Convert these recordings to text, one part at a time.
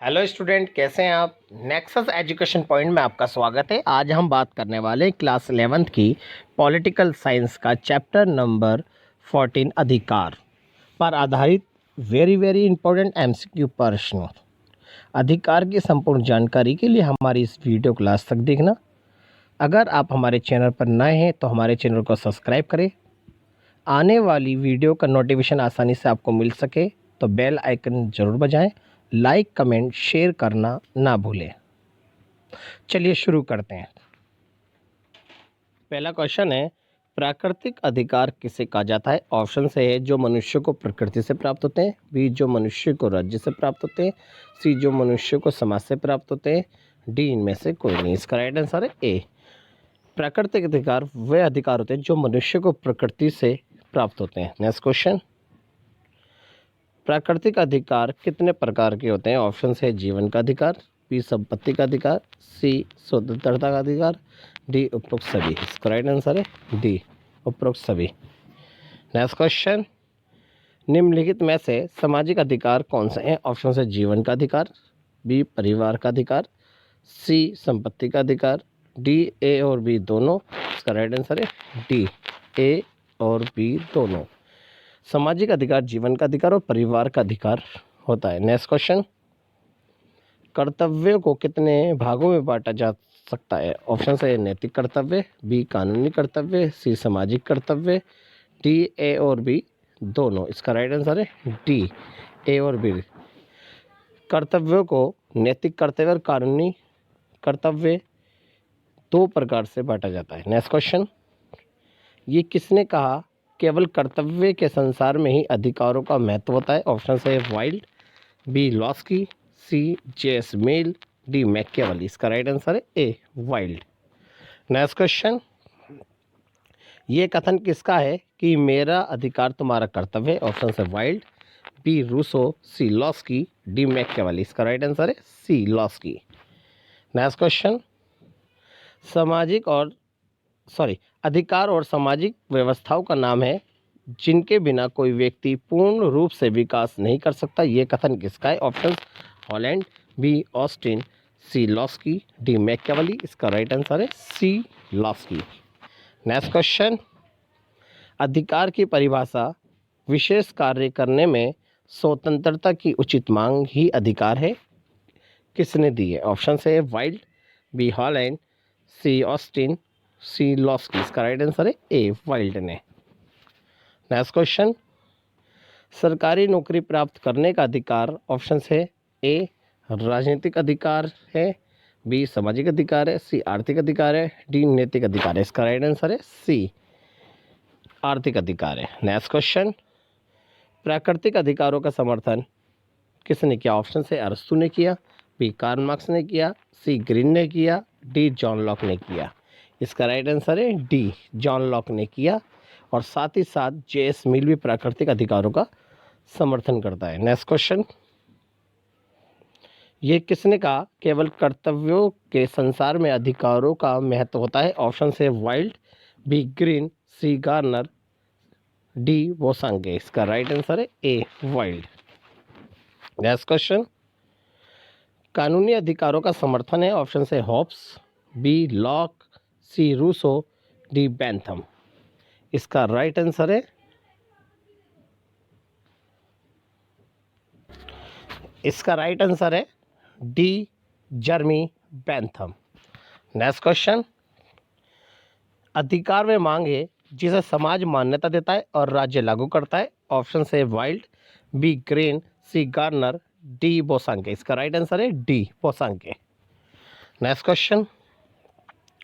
Hello student, कैसे हैं आप। नेक्सस एजुकेशन पॉइंट में आपका स्वागत है। आज हम बात करने वाले क्लास 11th की पॉलिटिकल साइंस का चैप्टर नंबर 14 अधिकार पर आधारित वेरी वेरी इंपॉर्टेंट एमसीक्यू प्रश्न। अधिकार की संपूर्ण जानकारी के लिए हमारी इस वीडियो क्लास तक देखना। अगर आप हमारे चैनल पर नए हैं तो हमारे चैनल को सब्सक्राइब करें। आने वाली वीडियो का नोटिफिकेशन आसानी से आपको मिल सके तो बेल आइकन ज़रूर बजाएं। लाइक कमेंट शेयर करना ना भूलें। चलिए शुरू करते हैं। पहला क्वेश्चन है, प्राकृतिक अधिकार किसे कहा जाता है। ऑप्शन से है जो मनुष्य को प्रकृति से प्राप्त होते हैं, बी जो मनुष्य को राज्य से प्राप्त होते हैं, सी जो मनुष्य को समाज से प्राप्त होते हैं, डी इनमें से कोई नहीं। इसका राइट आंसर है ए। प्राकृतिक अधिकार वे अधिकार होते हैं जो मनुष्य को प्रकृति से प्राप्त होते हैं। नेक्स्ट क्वेश्चन, प्राकृतिक अधिकार कितने प्रकार के होते हैं। ऑप्शन है जीवन का अधिकार, बी संपत्ति का अधिकार, सी स्वतंत्रता का अधिकार, डी उपरोक्त सभी। इसका राइट आंसर है डी उपरोक्त सभी। नेक्स्ट क्वेश्चन, निम्नलिखित में से सामाजिक अधिकार कौन से हैं। ऑप्शन है जीवन का अधिकार, बी परिवार का अधिकार, सी संपत्ति का अधिकार, डी ए और बी दोनों। इसका राइट आंसर है डी ए और बी दोनों। सामाजिक अधिकार जीवन का अधिकार और परिवार का अधिकार होता है। नेक्स्ट क्वेश्चन, कर्तव्यों को कितने भागों में बांटा जा सकता है। ऑप्शन है नैतिक कर्तव्य, बी कानूनी कर्तव्य, सी सामाजिक कर्तव्य, डी ए और बी दोनों। इसका राइट आंसर है डी ए और बी। कर्तव्यों को नैतिक कर्तव्य और कानूनी कर्तव्य दो प्रकार से बांटा जाता है। नेक्स्ट क्वेश्चन, ये किसने कहा केवल कर्तव्य के संसार में ही अधिकारों का महत्व होता है। ऑप्शन है वाइल्ड, बी लॉस्की, सी जेएस मिल, डी मैकियावेली। इसका राइट आंसर है ए वाइल्ड। नेक्स्ट क्वेश्चन, ये कथन किसका है कि मेरा अधिकार तुम्हारा कर्तव्य है। ऑप्शन है वाइल्ड, बी रूसो, सी लॉस्की, डी मैकियावेली। इसका राइट आंसर है सी लॉस्की। नेक्स्ट क्वेश्चन, सामाजिक और अधिकार और सामाजिक व्यवस्थाओं का नाम है जिनके बिना कोई व्यक्ति पूर्ण रूप से विकास नहीं कर सकता। ये कथन किसका है। Option Holland, B Austin, C Laski, D Machiavelli. इसका राइट आंसर है सी लॉस्की। नेक्स्ट क्वेश्चन, अधिकार की परिभाषा विशेष कार्य करने में स्वतंत्रता की उचित मांग ही अधिकार है किसने दी है। ऑप्शन है वाइल्ड, बी हॉलैंड, सी ऑस्टिन, सी लॉस्की। इसका राइट आंसर है ए वाइल्ड ने। नेक्स्ट क्वेश्चन, सरकारी नौकरी प्राप्त करने का अधिकार। ऑप्शन है ए राजनीतिक अधिकार है, बी सामाजिक अधिकार है, सी आर्थिक अधिकार है, डी नैतिक अधिकार है। इसका राइट आंसर है सी आर्थिक अधिकार है। नेक्स्ट क्वेश्चन, प्राकृतिक अधिकारों का समर्थन किसने किया। ऑप्शन है अरस्तु ने किया, बी कार्ल मार्क्स ने किया, सी ग्रीन ने किया, डी जॉन लॉक ने किया। इसका राइट आंसर है डी जॉन लॉक ने किया और साथ ही साथ जेएस मिल भी प्राकृतिक अधिकारों का समर्थन करता है। नेक्स्ट क्वेश्चन, ये किसने कहा केवल कर्तव्यों के संसार में अधिकारों का महत्व होता है। ऑप्शन है Wilde, be green, C Garner, D बोसांगे। इसका राइट आंसर है ए वाइल्ड। नेक्स्ट क्वेश्चन, कानूनी अधिकारों का समर्थन है। ऑप्शन है Hobbes, B Locke, C Rousseau, D Bentham. इसका राइट आंसर है D Jeremy Bentham. Next question, अधिकार में मांग है जिसे समाज मान्यता देता है और राज्य लागू करता है। ऑप्शन है Wilde, be green, C Garner, D बोसांगे। इसका राइट आंसर है डी बोसांगे। नेक्स्ट क्वेश्चन,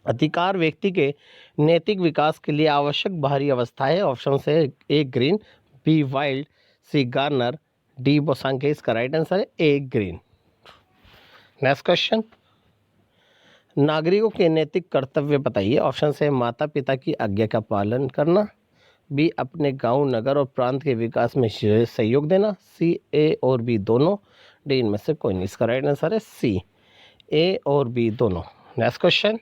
अधिकार व्यक्ति के नैतिक विकास के लिए आवश्यक बाहरी अवस्था है। ऑप्शन है ए ग्रीन, बी वाइल्ड, सी गार्नर, डी बोसांगे। इसका राइट आंसर है ए ग्रीन। नेक्स्ट क्वेश्चन, नागरिकों के नैतिक कर्तव्य बताइए। ऑप्शन है माता पिता की आज्ञा का पालन करना, बी अपने गांव नगर और प्रांत के विकास में सहयोग देना, सी ए और बी दोनों, डी इनमें से कोई नहीं। इसका राइट आंसर है सी ए और बी दोनों। नेक्स्ट क्वेश्चन,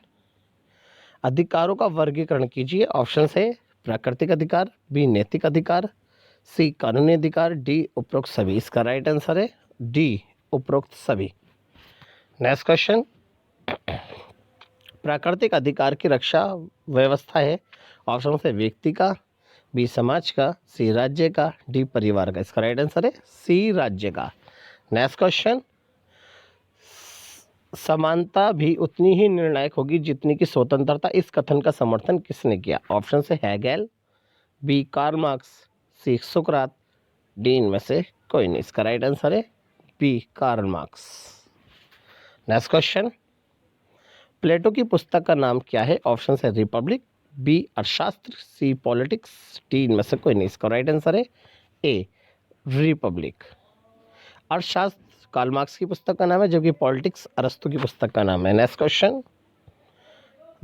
अधिकारों का वर्गीकरण कीजिए। ऑप्शन है प्राकृतिक अधिकार, बी नैतिक अधिकार, सी कानूनी अधिकार, डी उपरोक्त सभी। इसका राइट आंसर है डी उपरोक्त सभी। नेक्स्ट क्वेश्चन, प्राकृतिक अधिकार की रक्षा व्यवस्था है, ऑप्शन से व्यक्ति का, बी समाज का, सी राज्य का, डी परिवार का। इसका राइट आंसर है सी राज्य का। नेक्स्ट क्वेश्चन, समानता भी उतनी ही निर्णायक होगी जितनी की स्वतंत्रता, इस कथन का समर्थन किसने किया? ऑप्शन से Hegel, B Karl Marx, C सुकरात, डी इनमें से कोई नहीं। इसका राइट आंसर है B Karl Marx. Next question, Plato की पुस्तक का नाम क्या है? ऑप्शन है Republic, B Arthashastra, C politics, D इनमें से कोई नहीं। इसका राइट आंसर है ए रिपब्लिक। अर्थशास्त्र कार्ल मार्क्स की पुस्तक का नाम है, जबकि पॉलिटिक्स अरस्तु की पुस्तक का नाम है। नेक्स्ट क्वेश्चन,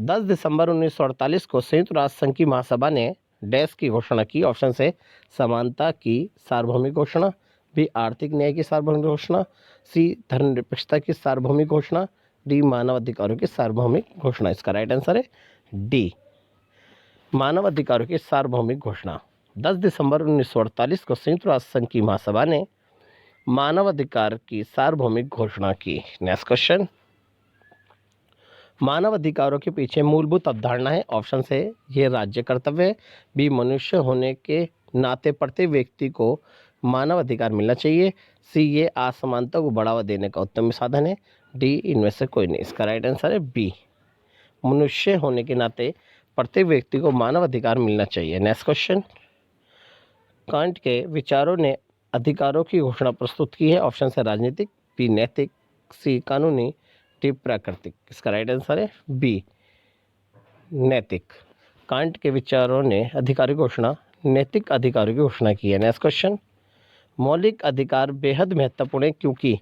10 दिसंबर 1948 को संयुक्त राष्ट्र संघ की महासभा ने डैश की घोषणा की? ऑप्शन से समानता की सार्वभौमिक घोषणा, बी आर्थिक न्याय की सार्वभौमिक घोषणा, सी धर्मनिरपेक्षता की सार्वभौमिक घोषणा, डी मानव अधिकारों की सार्वभौमिक घोषणा। इसका राइट आंसर है डी मानव अधिकारों की सार्वभौमिक घोषणा। 10 दिसंबर 1948 को संयुक्त राष्ट्र संघ की महासभा ने मानव अधिकार की सार्वभौमिक घोषणा की। नेक्स्ट क्वेश्चन, मानव अधिकारों के पीछे मूलभूत अवधारणा है? ऑप्शन से ये राज्य कर्तव्य, बी मनुष्य होने के नाते प्रत्येक व्यक्ति को मानव अधिकार मिलना चाहिए, सी ये असमानता को बढ़ावा देने का उत्तम साधन है, डी इनमें से कोई नहीं। इसका राइट आंसर है बी मनुष्य होने के नाते प्रत्येक व्यक्ति को मानव अधिकार मिलना चाहिए। नेक्स्ट क्वेश्चन, कांट के विचारों ने अधिकारों की घोषणा प्रस्तुत की है? ऑप्शन से राजनीतिक, बी नैतिक, सी कानूनी, डी प्राकृतिक। इसका राइट आंसर है बी नैतिक। कांट के विचारों ने अधिकारों की घोषणा नैतिक अधिकारों की घोषणा की है। नेक्स्ट क्वेश्चन, मौलिक अधिकार बेहद महत्वपूर्ण है क्योंकि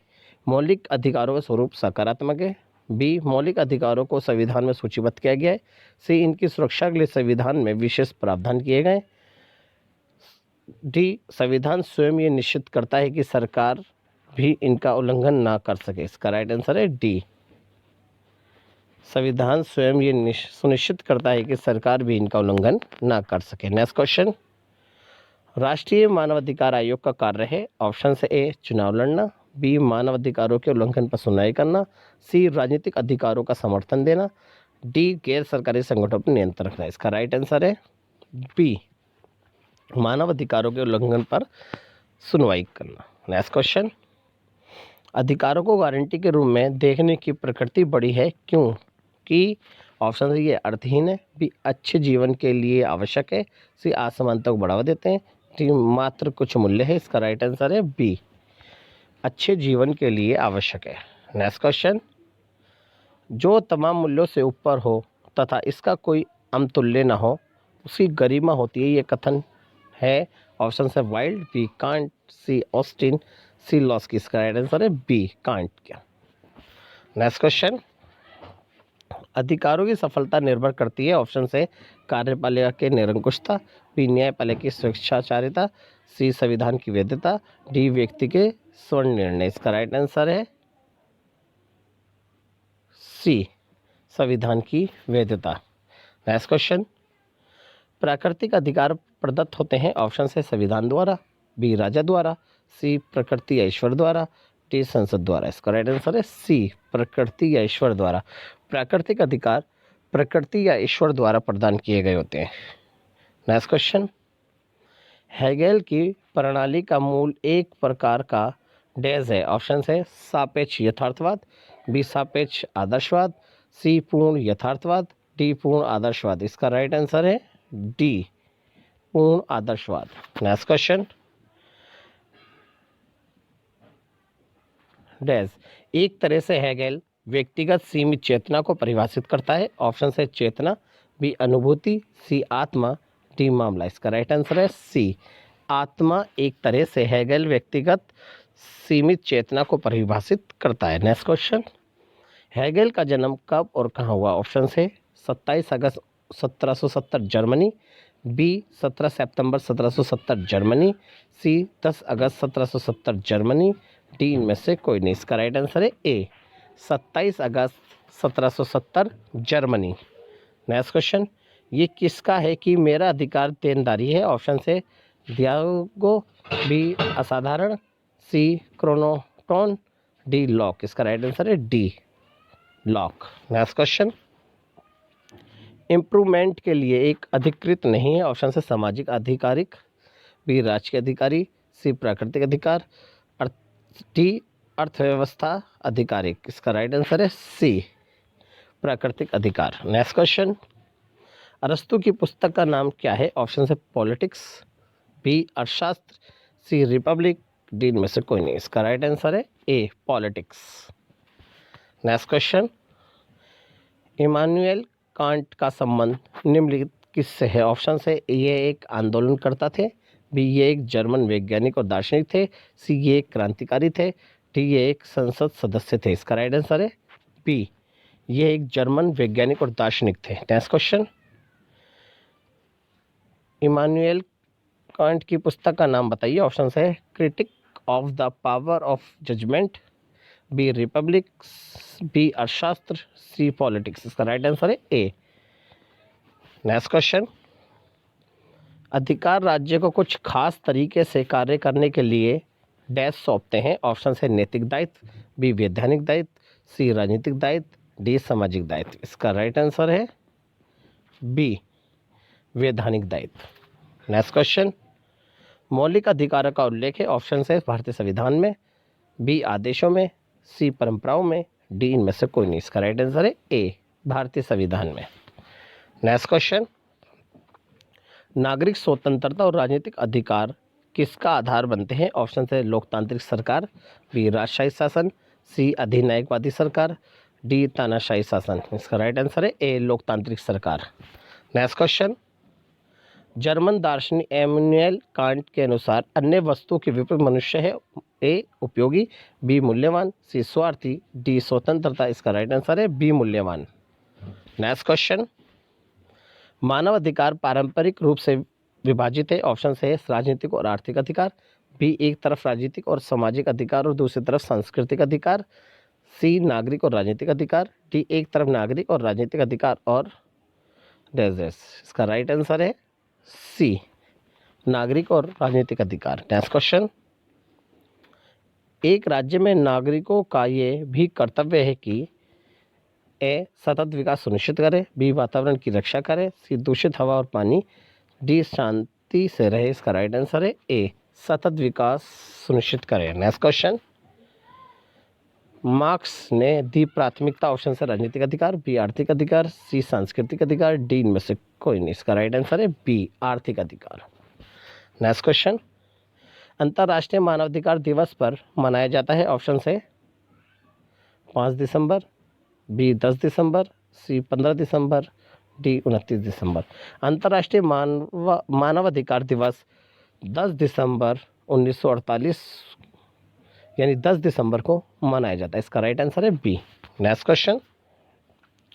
मौलिक अधिकारों का स्वरूप सकारात्मक है, बी मौलिक अधिकारों को संविधान में सूचीबद्ध किया गया है, सी इनकी सुरक्षा के लिए संविधान में विशेष प्रावधान किए गए, डी संविधान स्वयं ये निश्चित करता है कि सरकार भी इनका उल्लंघन ना कर सके। इसका राइट आंसर है डी संविधान स्वयं ये सुनिश्चित करता है कि सरकार भी इनका उल्लंघन ना कर सके। नेक्स्ट क्वेश्चन, राष्ट्रीय मानवाधिकार आयोग का कार्य है? ऑप्शन से ए चुनाव लड़ना, बी मानवाधिकारों के उल्लंघन पर सुनवाई करना, सी राजनीतिक अधिकारों का समर्थन देना, डी गैर सरकारी संगठनों पर नियंत्रण रखना। इसका राइट आंसर है बी मानव अधिकारों के उल्लंघन पर सुनवाई करना। नेक्स्ट क्वेश्चन, अधिकारों को गारंटी के रूप में देखने की प्रकृति बड़ी है क्यों? कि ऑप्शन है ये अर्थहीन है, बी अच्छे जीवन के लिए आवश्यक है, सी असमानता को बढ़ावा देते हैं, डी मात्र कुछ मूल्य है। इसका राइट आंसर है बी अच्छे जीवन के लिए आवश्यक है। नेक्स्ट क्वेश्चन, जो तमाम मूल्यों से ऊपर हो तथा इसका कोई अमतुल्य न हो उसकी गरिमा होती है, ये कथन है? ऑप्शन है Wilde, B Kant, C Austin, C Laski. इसका राइट आंसर है बी कांट क्या। नेक्स्ट क्वेश्चन, अधिकारों की सफलता निर्भर करती है? ऑप्शन से कार्यपालिका के निरंकुशता, बी न्यायपालिका की स्वेच्छाचारिता, सी संविधान की वैधता, डी व्यक्ति के स्वर्ण निर्णय। इसका राइट आंसर है सी संविधान की वैधता। नेक्स्ट क्वेश्चन, प्राकृतिक अधिकार प्रदत्त होते हैं? ऑप्शन से संविधान द्वारा, बी राजा द्वारा, सी प्रकृति या ईश्वर द्वारा, डी संसद द्वारा। इसका राइट आंसर है सी प्रकृति या ईश्वर द्वारा। प्राकृतिक अधिकार प्रकृति या ईश्वर द्वारा प्रदान किए गए होते हैं। नेक्स्ट क्वेश्चन, हेगेल की प्रणाली का मूल एक प्रकार का डैश है? ऑप्शन है सापेक्ष यथार्थवाद, बी सापेक्ष आदर्शवाद, सी पूर्ण यथार्थवाद, डी पूर्ण आदर्शवाद। इसका राइट आंसर है डी पूर्ण आदर्शवाद। नेक्स्ट क्वेश्चन, डैश एक तरह से हेगेल व्यक्तिगत सीमित चेतना को परिभाषित करता है? ऑप्शन से चेतना, बी अनुभूति, सी आत्मा, डी मामला। इसका राइट आंसर है सी आत्मा एक तरह से हेगेल व्यक्तिगत सीमित चेतना को परिभाषित करता है। नेक्स्ट क्वेश्चन, हेगेल का जन्म कब और कहाँ हुआ? ऑप्शन से 27 अगस्त 1770 जर्मनी, बी 17 सितंबर 1770 जर्मनी, सी 10 अगस्त 1770 जर्मनी, डी इनमें से कोई नहीं। इसका राइट आंसर है ए 27 अगस्त 1770 जर्मनी। नेक्स्ट क्वेश्चन, ये किसका है कि मेरा अधिकार देनदारी है? ऑप्शन से डियागो, बी असाधारण, सी क्रोनोटॉन, डी लॉक, इसका राइट आंसर है D lock. Next question, improvement के लिए एक अधिकृत नहीं है, ऑप्शन से सामाजिक आधिकारिक, बी राजकीय अधिकारी, सी प्राकृतिक अधिकार, डी अर्थव्यवस्था आधिकारिक, इसका राइट आंसर है सी प्राकृतिक अधिकार। नेक्स्ट क्वेश्चन, अरस्तु की पुस्तक का नाम क्या है, ऑप्शन से पॉलिटिक्स, बी अर्थशास्त्र, सी रिपब्लिक, डी इनमें से कोई नहीं, इसका राइट आंसर है A politics. Next question, Immanuel Kant का संबंध निम्नलिखित किससे है, ऑप्शन से ये एक आंदोलनकर्ता थे, बी ये एक जर्मन वैज्ञानिक और दार्शनिक थे, सी ये एक क्रांतिकारी थे, डी ये एक संसद सदस्य थे, इसका राइट आंसर है बी ये एक जर्मन वैज्ञानिक और दार्शनिक थे। नेक्स्ट क्वेश्चन, इमानुएल कांट की पुस्तक का नाम बताइए, ऑप्शन है Critique of the Power of Judgment, B Republic, B Arthashastra, C Politics, इसका राइट आंसर है ए। नेक्स्ट क्वेश्चन, अधिकार राज्य को कुछ खास तरीके से कार्य करने के लिए डैश सौंपते हैं, ऑप्शन है नैतिक दायित्व, बी वैधानिक दायित्व, सी राजनीतिक दायित्व, डी सामाजिक दायित्व, इसका राइट आंसर है बी वैधानिक दायित्व। नेक्स्ट क्वेश्चन, मौलिक अधिकारों का उल्लेख है, ऑप्शन है भारतीय संविधान में, बी आदेशों में, सी परंपराओं में, डी इनमें से कोई नहीं, इसका राइट आंसर है ए भारतीय संविधान में। नेक्स्ट क्वेश्चन, नागरिक स्वतंत्रता और राजनीतिक अधिकार किसका आधार बनते हैं, ऑप्शन है लोकतांत्रिक सरकार, बी राजशाही शासन, सी अधिनायकवादी सरकार, डी तानाशाही शासन, इसका राइट आंसर है ए लोकतांत्रिक सरकार। नेक्स्ट क्वेश्चन, जर्मन दार्शनिक इमैनुएल कांट के अनुसार अन्य वस्तु के विपरीत मनुष्य है, ए उपयोगी, बी मूल्यवान, सी स्वार्थी, डी स्वतंत्रता, इसका राइट आंसर है बी मूल्यवान। नेक्स्ट क्वेश्चन, मानव अधिकार पारंपरिक रूप से विभाजित है, ऑप्शन है राजनीतिक और आर्थिक अधिकार, बी एक तरफ राजनीतिक और सामाजिक अधिकार और दूसरी तरफ सांस्कृतिक अधिकार, सी नागरिक और राजनीतिक अधिकार, डी एक तरफ नागरिक और राजनीतिक अधिकार और डेजर्स, इसका राइट आंसर है सी नागरिक और राजनीतिक अधिकार। नेक्स्ट क्वेश्चन, एक राज्य में नागरिकों का ये भी कर्तव्य है कि ए सतत विकास सुनिश्चित करे, बी वातावरण की रक्षा करे, सी दूषित हवा और पानी, डी शांति से रहे, इसका राइट आंसर है ए सतत विकास सुनिश्चित करे। नेक्स्ट क्वेश्चन, मार्क्स ने दी प्राथमिकता, ऑप्शन से राजनीतिक अधिकार, बी आर्थिक अधिकार, सी सांस्कृतिक अधिकार, डी इनमें से कोई नहीं, इसका राइट आंसर है बी आर्थिक अधिकार। नेक्स्ट क्वेश्चन, अंतर्राष्ट्रीय मानवाधिकार दिवस पर मनाया जाता है, ऑप्शन से 5 दिसंबर, बी 10 दिसंबर, सी 15 दिसंबर, डी 29 दिसंबर। अंतर्राष्ट्रीय मानवाधिकार दिवस 10 दिसंबर 1948 यानी 10 दिसंबर को मनाया जाता है, इसका राइट आंसर है बी। नेक्स्ट क्वेश्चन,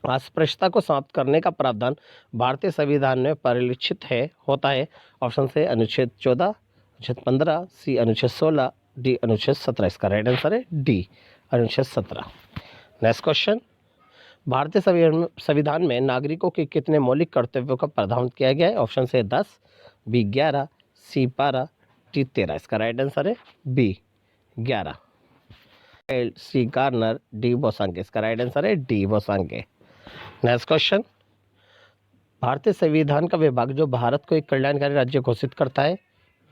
अस्पृश्यता को समाप्त करने का प्रावधान भारतीय संविधान में परिलक्षित होता है, ऑप्शन से अनुच्छेद 14, अनुच्छेद 15, सी अनुच्छेद 16, डी अनुच्छेद 17, इसका राइट आंसर है डी अनुच्छेद 17। नेक्स्ट क्वेश्चन, भारतीय संविधान में नागरिकों के कितने मौलिक कर्तव्यों का प्रावधान किया गया है, ऑप्शन से 10, बी 11, सी 12, डी 13, इसका राइट आंसर है बी 11। सी गार्नर, डी बोसांके, इसका राइट आंसर है डी बोसांके। नेक्स्ट क्वेश्चन, भारतीय संविधान का विभाग जो भारत को एक कल्याणकारी राज्य घोषित करता है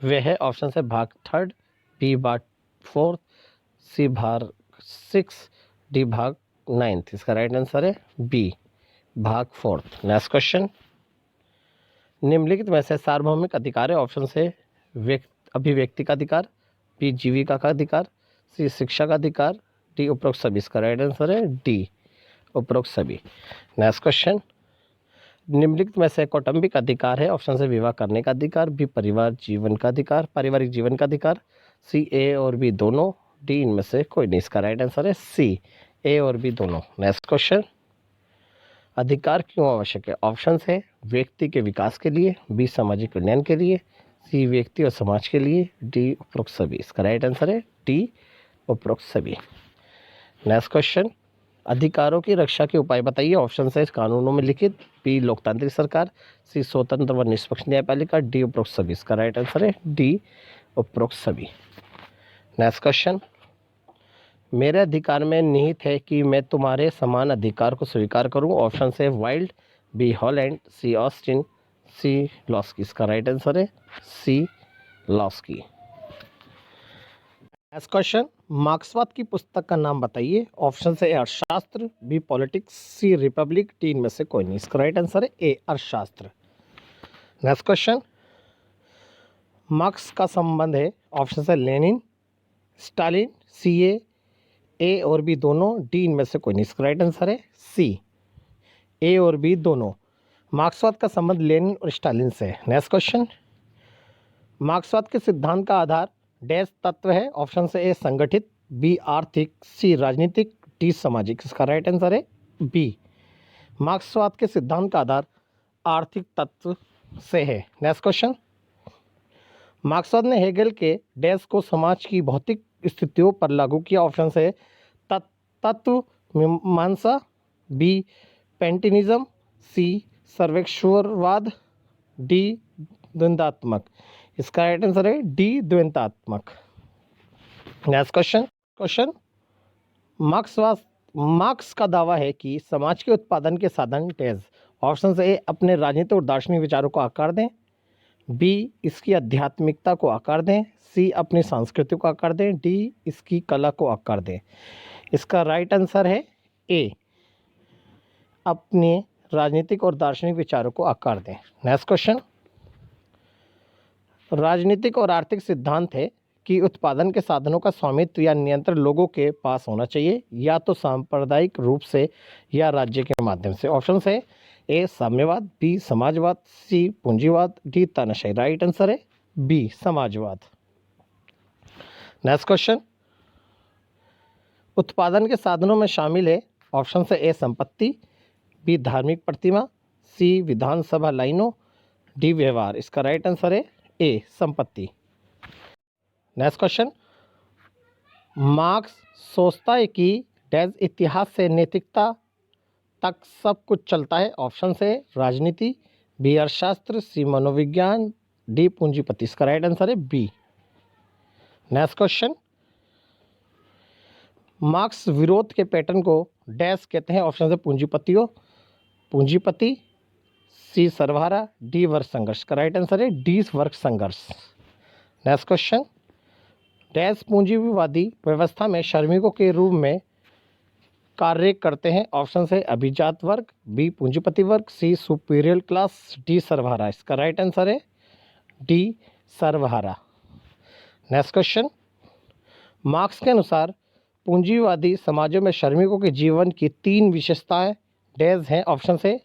वह है, ऑप्शन से भाग 3, बी भाग 4, सी भाग 6, डी भाग 9, इसका राइट आंसर है बी भाग 4। नेक्स्ट क्वेश्चन, निम्नलिखित में से सार्वभौमिक अधिकार है, ऑप्शन से अभिव्यक्ति का अधिकार, बी जीविका का अधिकार, सी शिक्षा का अधिकार, डी उपरोक्त सभी, इसका राइट आंसर है डी उपरोक्त सभी। नेक्स्ट क्वेश्चन, निम्नलिखित में से कौटुंबिक अधिकार है, ऑप्शन से विवाह करने का अधिकार, बी पारिवारिक जीवन का अधिकार, सी ए और बी दोनों, डी इनमें से कोई नहीं, इसका राइट आंसर है सी ए और बी दोनों। नेक्स्ट क्वेश्चन, अधिकार क्यों आवश्यक है, ऑप्शन है व्यक्ति के विकास के लिए, बी सामाजिक कल्याण के लिए, सी व्यक्ति और समाज के लिए, डी उपरोक्त सभी, इसका राइट आंसर है डी उपरोक्त सभी। नेक्स्ट क्वेश्चन, अधिकारों की रक्षा के उपाय बताइए, ऑप्शन है कानूनों में लिखित, बी लोकतांत्रिक सरकार, सी स्वतंत्र व निष्पक्ष न्यायपालिका, डी उपरोक्त सभी, इसका राइट आंसर है डी उपरोक्त सभी। नेक्स्ट क्वेश्चन, मेरे अधिकार में निहित है कि मैं तुम्हारे समान अधिकार को स्वीकार करूं। ऑप्शन से वाइल्ड, बी हॉलैंड, सी ऑस्टिन, सी लॉस्की। इसका राइट आंसर है सी लॉस्की। नेक्स्ट क्वेश्चन, मार्क्सवाद की पुस्तक का नाम बताइए। ऑप्शन से ए अर्थशास्त्र, बी पॉलिटिक्स, सी रिपब्लिक, डी इनमें से कोई नहीं। इसका राइट आंसर है ए अर्थशास्त्र। नेक्स्ट क्वेश्चन, मार्क्स का संबंध है। ऑप्शन से लेनिन, स्टालिन, सी ए और बी दोनों, डी इनमें से कोई नहीं। इसका राइट आंसर है सी ए और बी दोनों। मार्क्सवाद का संबंध लेनिन और स्टालिन से है। नेक्स्ट क्वेश्चन, मार्क्सवाद के सिद्धांत का आधार डैश तत्व है। ऑप्शन से ए संगठित, बी आर्थिक, सी राजनीतिक, डी सामाजिक। इसका राइट आंसर है बी। मार्क्सवाद के सिद्धांत का आधार आर्थिक तत्व से है। नेक्स्ट क्वेश्चन, मार्क्सवाद ने हेगेल के डैश को समाज की भौतिक स्थितियों पर लागू किया। ऑप्शन से तत्व मीमांसा, बी पेंटिनिज्म, सी सर्वेक्षणवाद, डी द्वंद्वात्मक। इसका राइट आंसर है डी द्वंद्वात्मक। नेक्स्ट क्वेश्चन, मार्क्स का दावा है कि समाज के उत्पादन के साधन डैश। ऑप्शन से ए अपने राजनीतिक और दार्शनिक विचारों को आकार दें, बी इसकी आध्यात्मिकता को आकार दें, सी अपनी संस्कृति को आकार दें, डी इसकी कला को आकार दें। इसका राइट आंसर है ए अपने राजनीतिक और दार्शनिक विचारों को आकार दें। नेक्स्ट क्वेश्चन, राजनीतिक और आर्थिक सिद्धांत है कि उत्पादन के साधनों का स्वामित्व या नियंत्रण लोगों के पास होना चाहिए, या तो सांप्रदायिक रूप से या राज्य के माध्यम से। ऑप्शन से ए साम्यवाद, बी समाजवाद, सी पूंजीवाद, डी तानाशाही। राइट आंसर है बी समाजवाद। नेक्स्ट क्वेश्चन, उत्पादन के साधनों में शामिल है। ऑप्शन से ए संपत्ति, बी धार्मिक प्रतिमा, सी विधानसभा लाइनों, डी व्यवहार। इसका राइट आंसर है ए संपत्ति। नेक्स्ट क्वेश्चन, मार्क्स सोचता है कि डैश इतिहास से नैतिकता तक सब कुछ चलता है। ऑप्शन से राजनीति, बी अर्थशास्त्र, सी मनोविज्ञान, डी पूंजीपति। इसका राइट आंसर है बी। नेक्स्ट क्वेश्चन, मार्क्स विरोध के पैटर्न को डैश कहते हैं। ऑप्शन से पूंजीपति, सी सर्वहारा, डी वर्ग संघर्ष। का राइट आंसर है डी वर्ग संघर्ष। नेक्स्ट क्वेश्चन, डैश पूंजीवादी व्यवस्था में श्रमिकों के रूप में कार्य करते हैं। ऑप्शन से अभिजात वर्ग, बी पूंजीपति वर्ग, सी सुपीरियर क्लास, डी सर्वहारा। इसका राइट आंसर है डी सर्वहारा। नेक्स्ट क्वेश्चन, मार्क्स के अनुसार पूंजीवादी समाजों में श्रमिकों के जीवन की 3 विशेषताएं डैश हैं। ऑप्शन से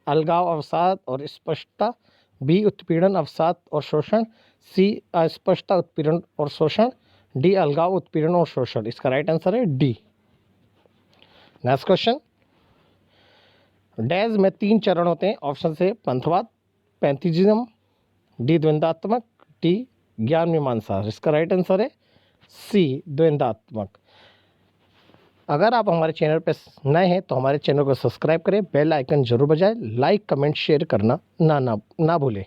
अलगाव, अवसाद और स्पष्टता, बी उत्पीड़न, अवसाद और शोषण, सी अस्पष्टता, उत्पीड़न और शोषण, डी अलगाव, उत्पीड़न और शोषण। इसका राइट आंसर है डी। नेक्स्ट क्वेश्चन, डैश में 3 चरण होते हैं। ऑप्शन से पंथवाद, पैंथीजिज्म, डी द्वंद्वात्मक, डी ज्ञान मीमांसा। इसका राइट आंसर है सी द्वंद्वात्मक। अगर आप हमारे चैनल पर नए हैं तो हमारे चैनल को सब्सक्राइब करें, बेल आइकन जरूर बजाएं, लाइक कमेंट शेयर करना ना भूलें।